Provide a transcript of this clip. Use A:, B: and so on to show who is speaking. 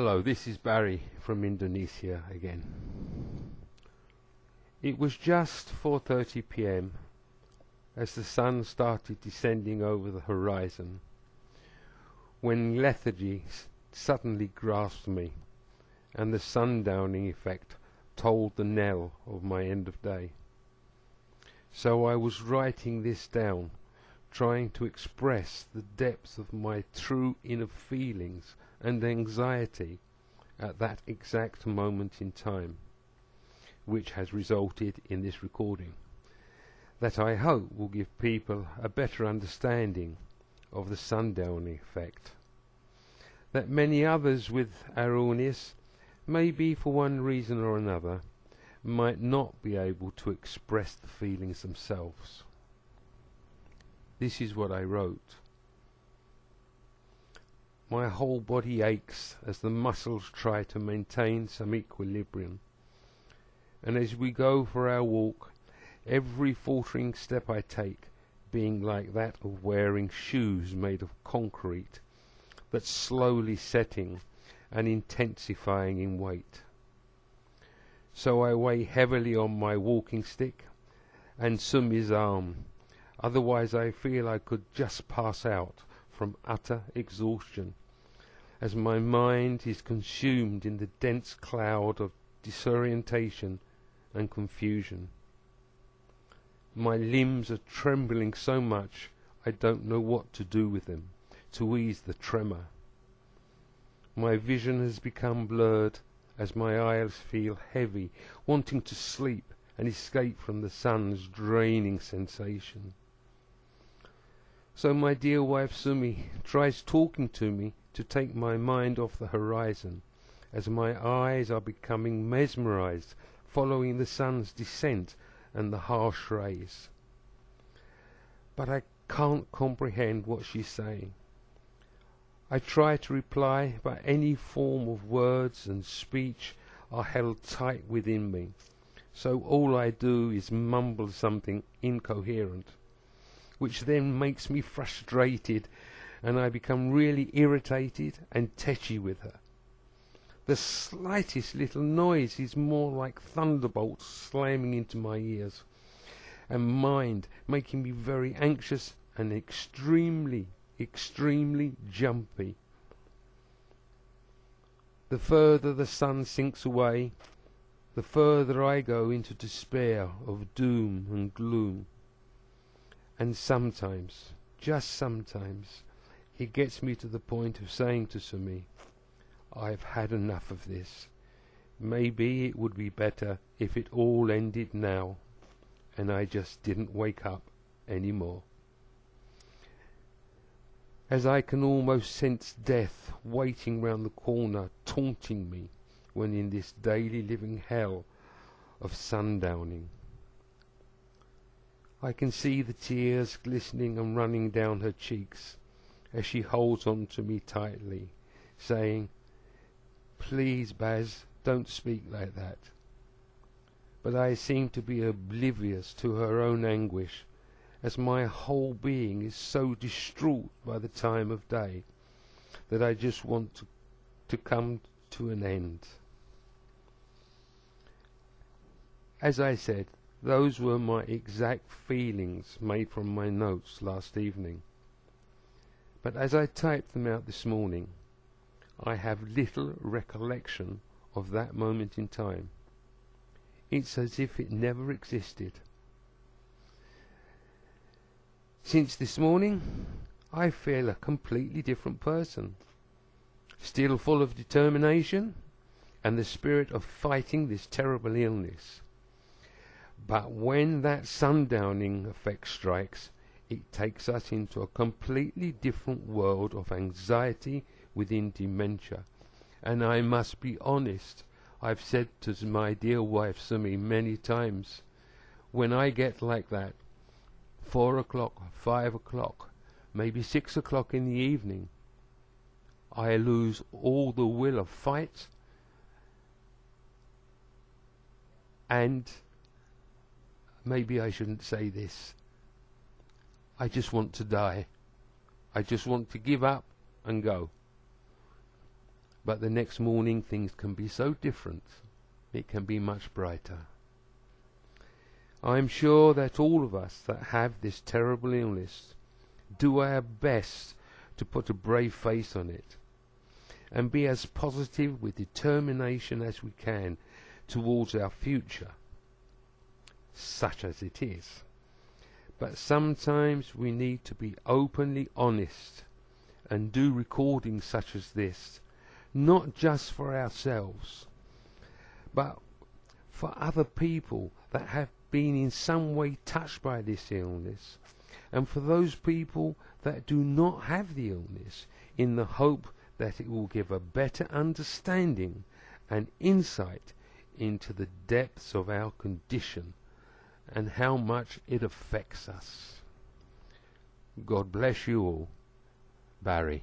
A: Hello, this is Barry from Indonesia again. It was just 4:30 p.m. as the sun started descending over the horizon when lethargy suddenly grasped me and the sundowning effect tolled the knell of my end of day. So I was writing this down, trying to express the depths of my true inner feelings and anxiety at that exact moment in time, which has resulted in this recording, that I hope will give people a better understanding of the sundowning effect, that many others with our illness, maybe for one reason or another, might not be able to express the feelings themselves. This is what I wrote. My whole body aches as the muscles try to maintain some equilibrium. And as we go for our walk, every faltering step I take being like that of wearing shoes made of concrete that's slowly setting and intensifying in weight. So I weigh heavily on my walking stick and Sumi's arm, otherwise I feel I could just pass out from utter exhaustion, as my mind is consumed in the dense cloud of disorientation and confusion. My limbs are trembling so much I don't know what to do with them to ease the tremor. My vision has become blurred as my eyes feel heavy, wanting to sleep and escape from the sun's draining sensation. So my dear wife Sumi tries talking to me to take my mind off the horizon, as my eyes are becoming mesmerized following the sun's descent and the harsh rays. But I can't comprehend what she's saying. I try to reply, but any form of words and speech are held tight within me, so all I do is mumble something incoherent, which then makes me frustrated and I become really irritated and tetchy with her. The slightest little noise is more like thunderbolts slamming into my ears, and mind making me very anxious and extremely jumpy. The further the sun sinks away, the further I go into despair of doom and gloom. And sometimes, just sometimes, it gets me to the point of saying to Sumi, I've had enough of this. Maybe it would be better if it all ended now, and I just didn't wake up anymore. As I can almost sense death waiting round the corner, taunting me when in this daily living hell of sundowning. I can see the tears glistening and running down her cheeks as she holds on to me tightly, saying, Please, Baz, don't speak like that. But I seem to be oblivious to her own anguish, as my whole being is so distraught by the time of day that I just want to come to an end. As I said, those were my exact feelings made from my notes last evening. But as I typed them out this morning, I have little recollection of that moment in time. It's as if it never existed. Since this morning, I feel a completely different person, still full of determination and the spirit of fighting this terrible illness. But when that sundowning effect strikes, it takes us into a completely different world of anxiety within dementia. And I must be honest, I've said to my dear wife Sumi many times, when I get like that, 4 o'clock, 5 o'clock, maybe 6 o'clock in the evening, I lose all the will of fight and maybe I shouldn't say this. I just want to die. I just want to give up and go. but the next morning things can be so different. It can be much brighter. I am sure that all of us that have this terrible illness do our best to put a brave face on it and be as positive with determination as we can towards our future, such as it is. But sometimes we need to be openly honest and do recordings such as this, not just for ourselves, but for other people that have been in some way touched by this illness, and for those people that do not have the illness, in the hope that it will give a better understanding and insight into the depths of our condition and how much it affects us. God bless you all. Barry.